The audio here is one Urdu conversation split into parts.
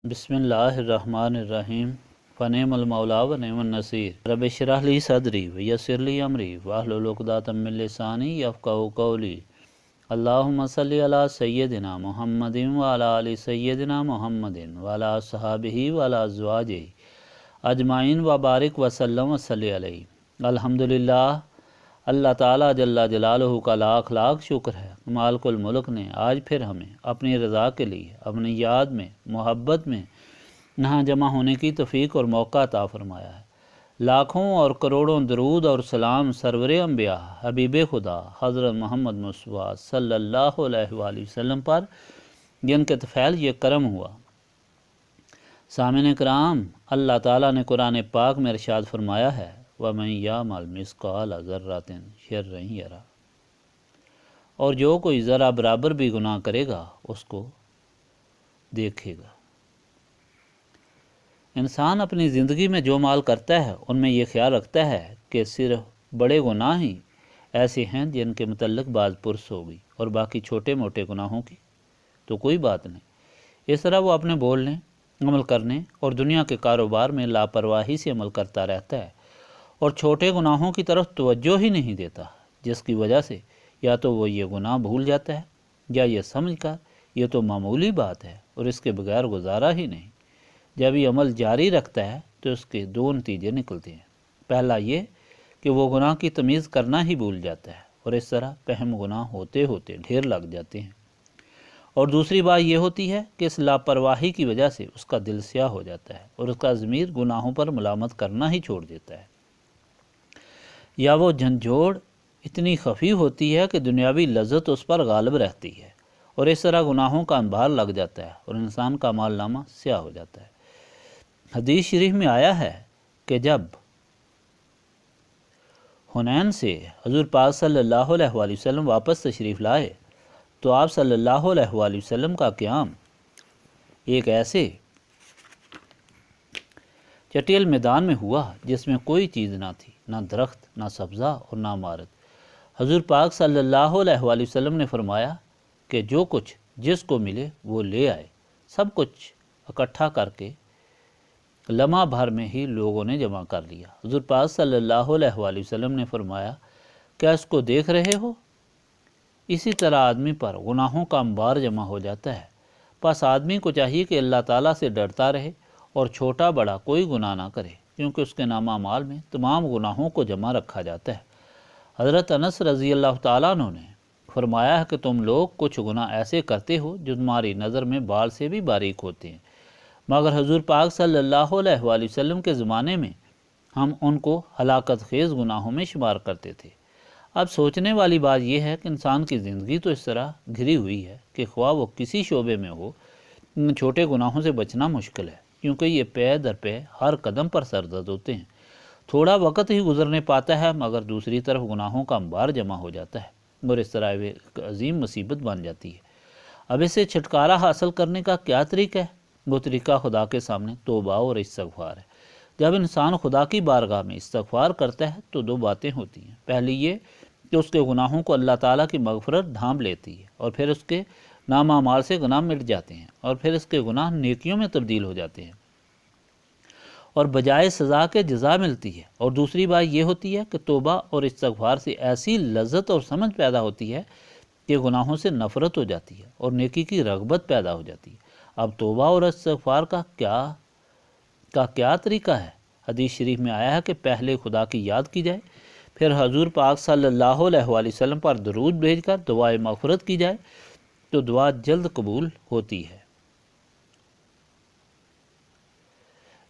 بسم اللہ الرحمن الرحیم فنعم المولا و نعم النصیر رب اشرح لی صدری ویسر لی امری واحلل عقدۃ من لسانی یفقہوا قولی اللہم صلی علی سیدنا محمد وعلی آل سیدنا محمد وعلی اصحابہ وعلی ازواجہ اجمعین وبارک وسلم وصلی علیہ۔ الحمدللہ، اللہ تعالیٰ جل جلالہ کا لاکھ لاکھ شکر ہے، مالک الملک نے آج پھر ہمیں اپنی رضا کے لیے اپنی یاد میں محبت میں یہاں جمع ہونے کی توفیق اور موقع عطا فرمایا ہے۔ لاکھوں اور کروڑوں درود اور سلام سرور انبیاء حبیب خدا حضرت محمد مصطفیٰ صلی اللہ علیہ وآلہ وسلم پر، جن کے طفیل یہ کرم ہوا۔ سامعین کرام، اللہ تعالیٰ نے قرآن پاک میں ارشاد فرمایا ہے وَمَن يَعْمَلْ مِثْقَالَ ذَرَّةٍ شَرًّا يَرَهُ، اور جو کوئی ذرا برابر بھی گناہ کرے گا اس کو دیکھے گا۔ انسان اپنی زندگی میں جو مال کرتا ہے ان میں یہ خیال رکھتا ہے کہ صرف بڑے گناہ ہی ایسے ہیں جن کے متعلق باز پرس ہوگی، اور باقی چھوٹے موٹے گناہوں کی تو کوئی بات نہیں۔ اس طرح وہ اپنے بولنے، عمل کرنے اور دنیا کے کاروبار میں لاپرواہی سے عمل کرتا رہتا ہے، اور چھوٹے گناہوں کی طرف توجہ ہی نہیں دیتا، جس کی وجہ سے یا تو وہ یہ گناہ بھول جاتا ہے یا یہ سمجھ کر یہ تو معمولی بات ہے اور اس کے بغیر گزارا ہی نہیں۔ جب یہ عمل جاری رکھتا ہے تو اس کے دو نتیجے نکلتے ہیں۔ پہلا یہ کہ وہ گناہ کی تمیز کرنا ہی بھول جاتا ہے، اور اس طرح پہم گناہ ہوتے ہوتے ڈھیر لگ جاتے ہیں۔ اور دوسری بات یہ ہوتی ہے کہ اس لاپرواہی کی وجہ سے اس کا دل سیاہ ہو جاتا ہے اور اس کا ضمیر گناہوں پر ملامت کرنا ہی چھوڑ دیتا ہے، یا وہ جھنجھوڑ اتنی خفی ہوتی ہے کہ دنیاوی لذت اس پر غالب رہتی ہے، اور اس طرح گناہوں کا انبار لگ جاتا ہے اور انسان کا مال نامہ سیاہ ہو جاتا ہے۔ حدیث شریف میں آیا ہے کہ جب حنین سے حضور پاک صلی اللہ علیہ وآلہ وسلم واپس تشریف لائے تو آپ صلی اللہ علیہ وآلہ وسلم کا قیام ایک ایسے چٹیل میدان میں ہوا جس میں کوئی چیز نہ تھی، نہ درخت، نہ سبزہ اور نہ عمارت۔ حضور پاک صلی اللہ علیہ وآلہ وسلم نے فرمایا کہ جو کچھ جس کو ملے وہ لے آئے۔ سب کچھ اکٹھا کر کے لمحہ بھر میں ہی لوگوں نے جمع کر لیا۔ حضور پاک صلی اللہ علیہ وآلہ وسلم نے فرمایا کیا اس کو دیکھ رہے ہو؟ اسی طرح آدمی پر گناہوں کا انبار جمع ہو جاتا ہے۔ بس آدمی کو چاہیے کہ اللہ تعالیٰ سے ڈرتا رہے اور چھوٹا بڑا کوئی گناہ نہ کرے، کیونکہ اس کے نامہ اعمال میں تمام گناہوں کو جمع رکھا جاتا ہے۔ حضرت انس رضی اللہ تعالیٰ عنہ نے فرمایا ہے کہ تم لوگ کچھ گناہ ایسے کرتے ہو جو تمہاری نظر میں بال سے بھی باریک ہوتے ہیں، مگر حضور پاک صلی اللہ علیہ وآلہ وسلم کے زمانے میں ہم ان کو ہلاکت خیز گناہوں میں شمار کرتے تھے۔ اب سوچنے والی بات یہ ہے کہ انسان کی زندگی تو اس طرح گھری ہوئی ہے کہ خواہ وہ کسی شعبے میں ہو، ان چھوٹے گناہوں سے بچنا مشکل ہے، کیونکہ یہ پے در پے ہر قدم پر سرزد ہوتے ہیں۔ تھوڑا وقت ہی گزرنے پاتا ہے مگر دوسری طرف گناہوں کا انبار جمع ہو جاتا ہے، اور اس طرح وہ ایک عظیم مصیبت بن جاتی ہے۔ اب اسے چھٹکارا حاصل کرنے کا کیا طریقہ ہے؟ وہ طریقہ خدا کے سامنے توبہ اور استغفار ہے۔ جب انسان خدا کی بارگاہ میں استغفار کرتا ہے تو دو باتیں ہوتی ہیں۔ پہلی یہ کہ اس کے گناہوں کو اللہ تعالیٰ کی مغفرت ڈھانپ لیتی ہے، اور پھر اس کے نامہ اعمال سے گناہ مٹ جاتے ہیں، اور پھر اس کے گناہ نیکیوں میں تبدیل ہو جاتے ہیں اور بجائے سزا کے جزا ملتی ہے۔ اور دوسری بات یہ ہوتی ہے کہ توبہ اور استغفار سے ایسی لذت اور سمجھ پیدا ہوتی ہے کہ گناہوں سے نفرت ہو جاتی ہے اور نیکی کی رغبت پیدا ہو جاتی ہے۔ اب توبہ اور استغفار کا کیا طریقہ ہے؟ حدیث شریف میں آیا ہے کہ پہلے خدا کی یاد کی جائے، پھر حضور پاک صلی اللہ علیہ وآلہ وسلم پر درود بھیج کر دعائے مغفرت کی جائے تو دعا جلد قبول ہوتی ہے۔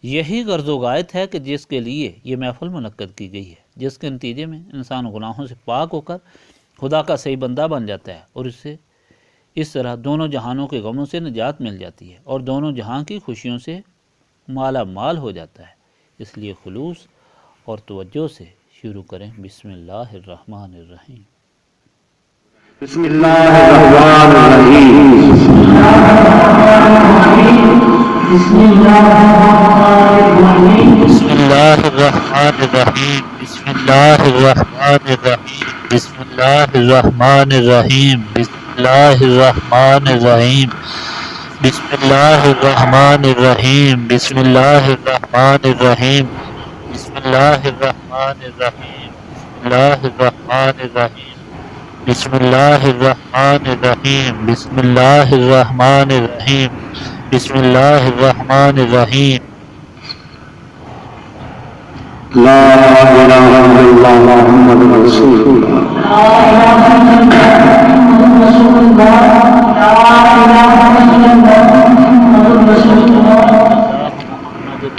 یہی غرض و غایت ہے کہ جس کے لیے یہ محفل منعقد کی گئی ہے، جس کے نتیجے میں انسان گناہوں سے پاک ہو کر خدا کا صحیح بندہ بن جاتا ہے، اور اس طرح دونوں جہانوں کے غموں سے نجات مل جاتی ہے اور دونوں جہاں کی خوشیوں سے مالا مال ہو جاتا ہے۔ اس لیے خلوص اور توجہ سے شروع کریں۔ بسم اللہ الرحمن الرحیم۔ بسم اللہ الرحمن الرحیم۔ بسم اللہ الرحمن الرحیم۔ بسم اللہ الرحمن الرحیم۔ بسم اللہ الرحمن الرحیم۔ بسم اللہ الرحمن الرحیم۔ بسم اللہ الرحمن الرحیم۔ بسم اللہ الرحمن الرحیم بسم اللہ الرحمن الرحیم بسم اللہ الرحمن الرحیم بسم اللہ الرحمن الرحیم بسم اللہ الرحمن الرحیم بسم اللہ الرحمن الرحیم لا إله إلا الله محمد رسول الله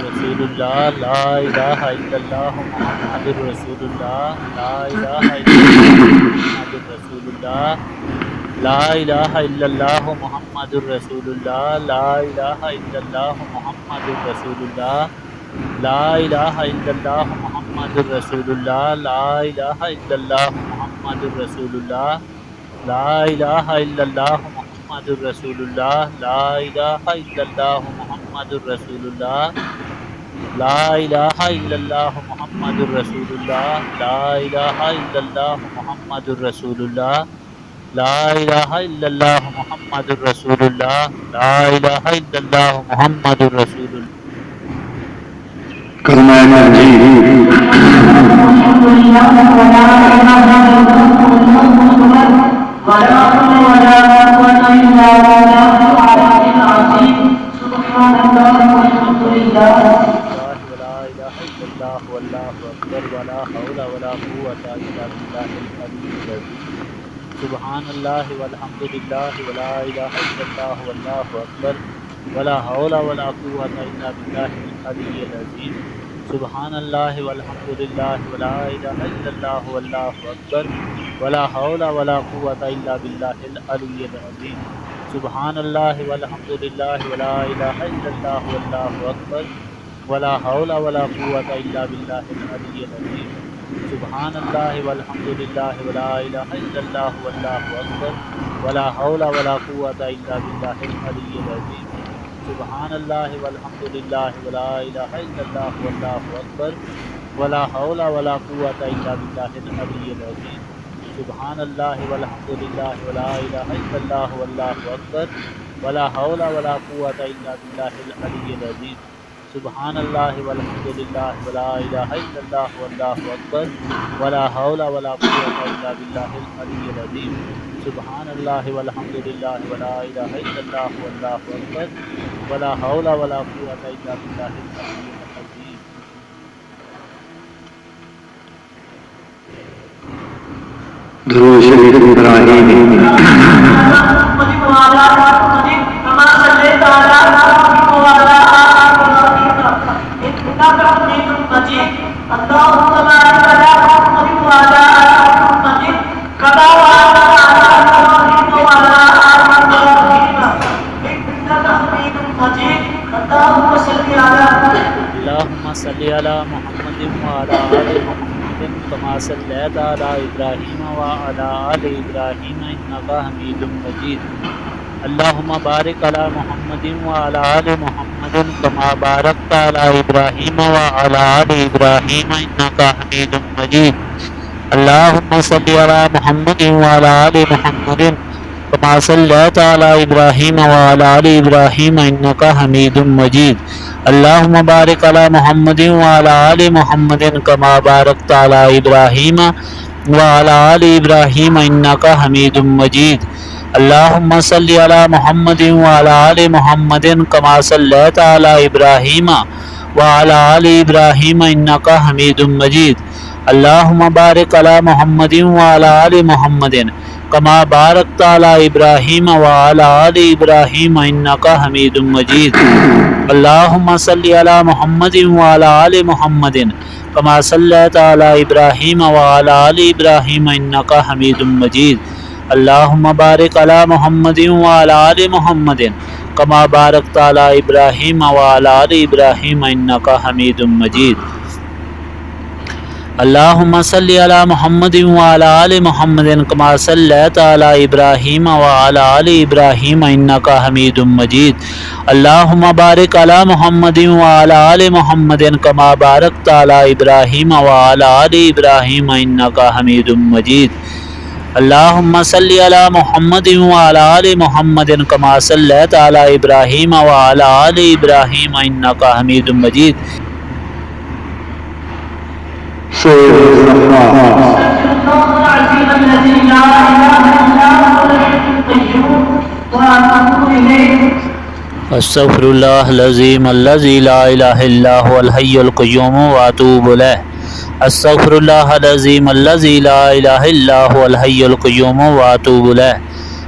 رسول اللہ لا الہ الا اللہ محمد رسول اللہ لا الہ الا اللہ محمد رسول اللہ لا الہ الا اللہ محمد رسول اللہ لا الہ الا اللہ محمد رسول اللہ لا الہ الا اللہ محمد رسول اللہ لا الہ الا اللہ محمد رسول اللہ لا الہ الا اللہ محمد رسول اللہ لا الہ الا اللہ محمد رسول اللہ لا الہ الا اللہ محمد رسول اللہ لا الہ الا اللہ محمد رسول اللہ لا الہ الا اللہ محمد رسول اللہ کلمہ تنزیل سبحان اللہ والحمد للہ ولا الہ الا اللہ واللہ اکبر ولا حول ولا قوة الا باللہ العلی العظیم سبحان اللہ والحمد للہ ولا الہ الا اللہ واللہ اکبر ولا حول ولا قوة الا باللہ العلی العظیم سبحان اللہ والحمد للہ ولا الہ الا اللہ واللہ اکبر ولا حول ولا قوة الا باللہ العلی العظیم سبحان اللہ والحمد للہ ولا الہ الا اللہ واللہ اکبر ولا حول ولا قوة الا باللہ العلی العظیم سبحان اللہ والحمد للہ ولا الہ الا اللہ واللہ اکبر ولا حول ولا قوة الا باللہ العلی العظیم سبحان اللہ والحمد للہ ولا الہ الا اللہ واللہ اکبر ولا حول ولا قوة الا باللہ العلی العظیم سبحان اللہ والحمد للہ ولا الہ الا اللہ واللہ اکبر ولا حول ولا قوة الا باللہ العلی العظیم سبحان اللہ والحمد للہ ولا الہ الا اللہ واللہ اکبر ولا حول ولا قوة الا باللہ العلی العظیم درود شریف ابراہیمی اللہم صلی علی محمد وعلی آل محمد کما صلیت علی ابراہیم وعلی آل ابراہیم انکا حمید مجید اللہم بارک علی محمد وعلی آل محمد کما بارکت علی ابراہیم وعلی آل ابراہیم انکا حمید مجید اللہم صلی علی محمد وعلی آل محمد کما صلیت علی ابراہیم وعلی آل ابراہیم انکا حمید مجید اللہم بارک علی محمد وعلی آل محمد کما بارکت علی ابراہیم وعلی آل ابراہیم انکا حمید مجید اللہم صلی علی محمد وعلی آل محمد کما صلیت علی ابراہیم وعلی آل ابراہیم انکا حمید مجید اللہم بارک علی محمد وعلی آل محمد کما بارکت علی ابراہیم وعلی آل ابراہیم انکا حمید مجید اللہم صلی علی محمد وعلی آل محمد کما صلیت علی ابراہیم وعلی آل ابراہیم انکا حمید مجید اللہم بارک علی محمد وعلی آل محمد کما بارکت علی ابراہیم وعلی آل ابراہیم انکا حمید مجید اللہم صلی علی محمد وعلی آل محمد کما صلیت علی ابراہیم وعلی آل ابراہیم انکا حمید مجید اللہم بارک علی محمد وعلی آل محمد کما بارکت علی ابراہیم وعلی آل ابراہیم انکا حمید مجید اللهم صل على محمد وعلى آل محمد كما صليت على إبراهيم وعلى آل إبراهيم إنك حميد مجيد. سيد استغفر الله العظيم الذي لا إله إلا هو الحي القيوم وأتوب إليه. استغفر الله العظيم الذي لا إله إلا هو الحي القيوم وأتوب إليه.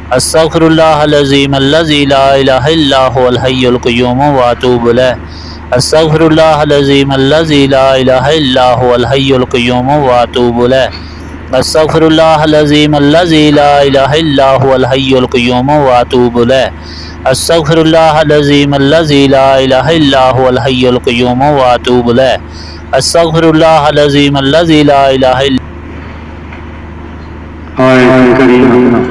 استغفر الله العظيم الذي لا إله إلا هو الحي القيوم وأتوب إليه. استغفر الله العظيم الذي لا إله إلا هو الحي القيوم وأتوب إليه. استغفر الله العظيم الذي لا إله إلا هو الحي القيوم وأتوب إليه. استغفر الله العظيم الذي لا إله إلا هو الحي القيوم وأتوب إليه. استغفر الله العظيم الذي لا إله إلا آیت کریمہ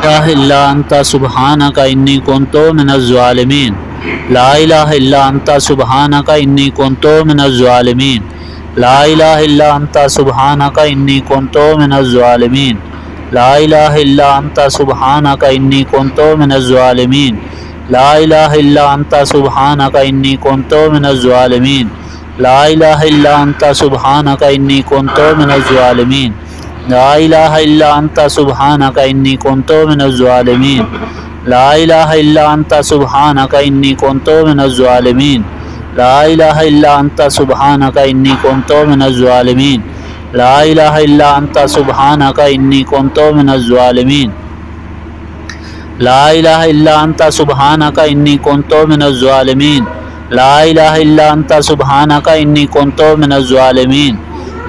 إله إلا أنت سبحانك إني كنت من الظالمين. لا إله إلا أنت سبحانك إني كنت من الظالمين. لا إله إلا أنت سبحانك إني كنت من الظالمين. لا إله إلا أنت سبحانك إني كنت من الظالمين. لا إله إلا أنت سبحانك إني كنت من الظالمين. لا إله إلا أنت سبحانك إني كنت من الظالمين. لا إله إلا أنت سبحانك إني كنت من الظالمين. لا إله إلا أنت سبحانك إني كنت من الظالمين. لا إله إلا أنت سبحانك إني كنت من الظالمين. لا إله إلا أنت سبحانك إني كنت من الظالمين. لا إله إلا أنت سبحانك إني كنت من الظالمين. لا إله إلا أنت سبحانك إني كنت من الظالمين.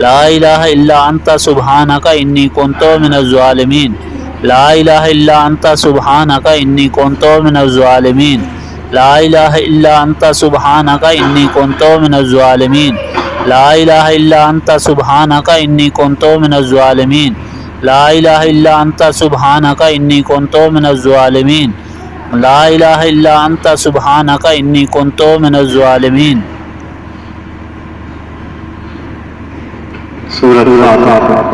لا إله إلا أنت سبحانك إني كنت من الظالمين. لا إله إلا أنت سبحانك إني كنت من الظالمين. لا إله إلا أنت سبحانك إني كنت من الظالمين. لا إله إلا أنت سبحانك إني كنت من الظالمين. لا إله إلا أنت سبحانك إني كنت من الظالمين. لا إله إلا أنت سبحانك إني كنت من الظالمين. سورۃ فاتحہ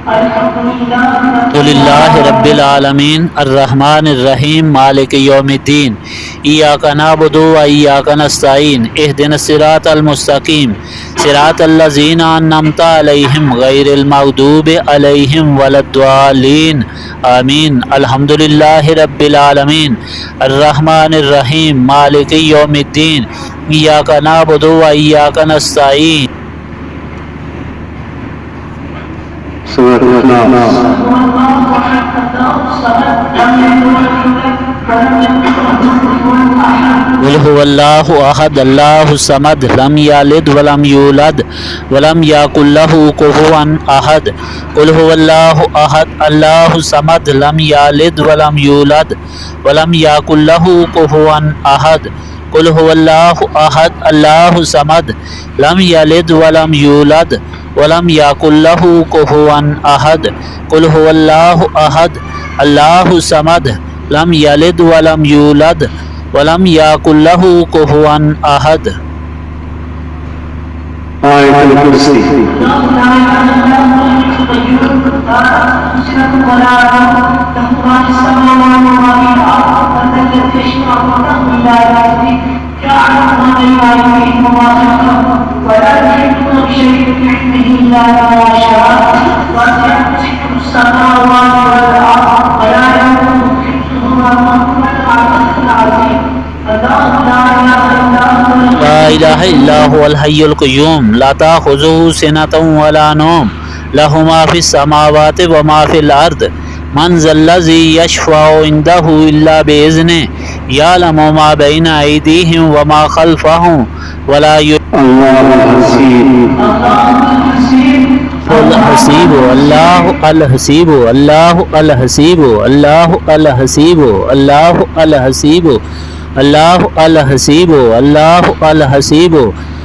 الحمد لله رب العالمين الرحمن الرحيم مالك يوم الدين إياك نعبد وإياك نستعين اهدنا الصراط المستقيم صراط الذين أنعمت عليهم غير المغضوب عليهم ولا الضالين آمين. الحمد لله رب العالمين الرحمن الرحيم مالك يوم الدين إياك نعبد وإياك نستعين. سورۃ الناس قل هو الله أحد الله الصمد لم يلد ولم يولد ولم يكن له كفوا أحد. قل هو الله أحد الله الصمد لم يلد ولم يولد ولم يكن له كفوا أحد. قل هو الله أحد الله الصمد لم يلد ولم يولد ولم يكن له كفوا أحد. قل هو الله أحد الله الصمد لم يلد ولم يولد ولم يكن له كفوا أحد. آیت الکرسی لا إله إلا هو الحي القيوم لا تأخذه سنة ولا نوم له ما في السماوات وما في الأرض من ذا الذي يشفع عنده إلا بإذنه يعلم ما بين أيديهم وما خلفهم ولا اللہ الحسیب الله الحسيب الله الحسيب الله الحسيب الله الحسيب الله الحسيب الله الحسيب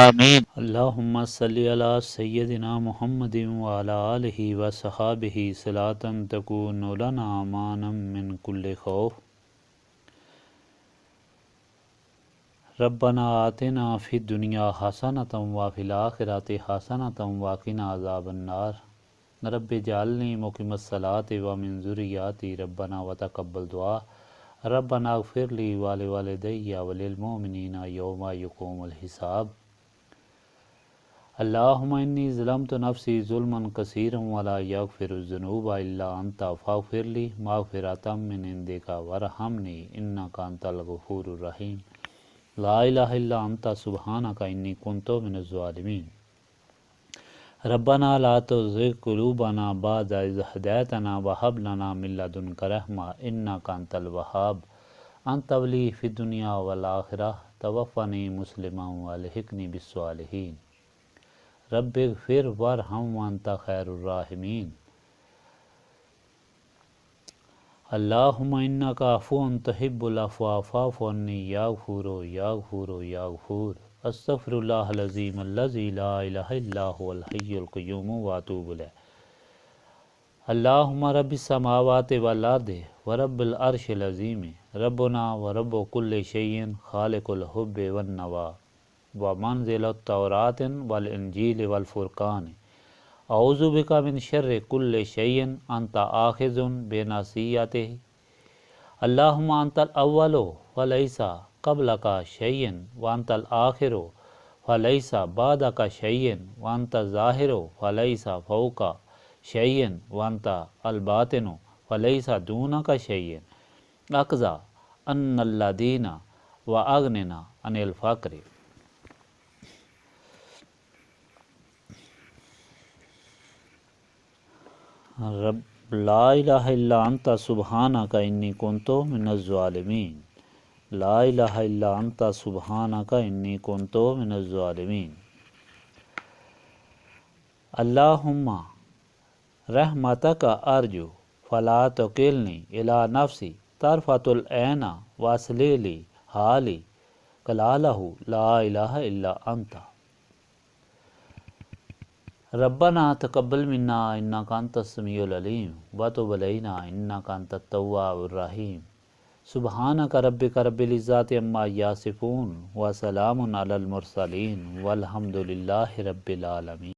آمین۔ اللہم صلی علی سیدنا محمد وعلی آلہ وصحابہ صلاۃ تکون لنا امانا من کل خوف۔ ربنا آتنا فی الدنیا حسنۃ وفی الآخرۃ حسنۃ وقنا عذاب النار۔ رب اجعلنی مقیم الصلاۃ ومن ذریاتی ربنا وتقبل دعا۔ ربنا اغفر لی ولوالدی وللمؤمنین یوم یقوم الحساب۔ اللہم انی ظلمت نفسی ظلما کثیرا ولا یغفر الذنوب الا انت فاغفر لی مغفرۃ من عندک وارحمنی انک انت الغفور الرحیم۔ لا الہ الا انت سبحانک انی کنت من الظالمین۔ ربنا لا تزغ قلوبنا بعد اذ ہدیتنا وہب لنا من لدنک رحمۃ انک انت الوہاب۔ انت ولی فی الدنیا والآخرہ توفنی مسلما والحقنی بالصالحین۔ رب اغفر وارحم وانت خیر الراحمین۔ اللہم انک عفو تحب العفو فاعف عنی یا غفور یا غفور یا غفور۔ استغفر اللہ العظیم الذی لا الہ الا هو الحی القیوم واتوب الیہ۔ اللہم رب السماوات والارض ورب العرش العظیم ربنا ورب کل شیء خالق الحب والنوى ومنزل التوراۃ والانجیل والفرقان۔ اعوذ بک من شر کل شیء انت آخذ بناصیتہ۔ اللہم انت الاول فلیس قبلک شیء وانت الآخر فلیس بعدک شیء وانت الظاہر فلیس فوقک شیء وانت الباطن فلیس دونک شیء۔ اقضی عنا الدین واغننا عن الفقر۔ رب لا الہ الا انت سبحانک انی کنت من الظالمین۔ لا الہ الا انت سبحانک انی کنت من الظالمین۔ اللہم رحمتک ارجو فلا تکلنی الی نفسی طرفۃ العین واصلح لی حالی کلالہ لا الہ الا انت۔ ربنا تقبل منا انک انت السمیع العلیم وتب علینا انک انت التواب الرحیم۔ سبحانک ربک رب العزۃ عما یصفون وسلام علی المرسلین والحمد للہ رب العالمین۔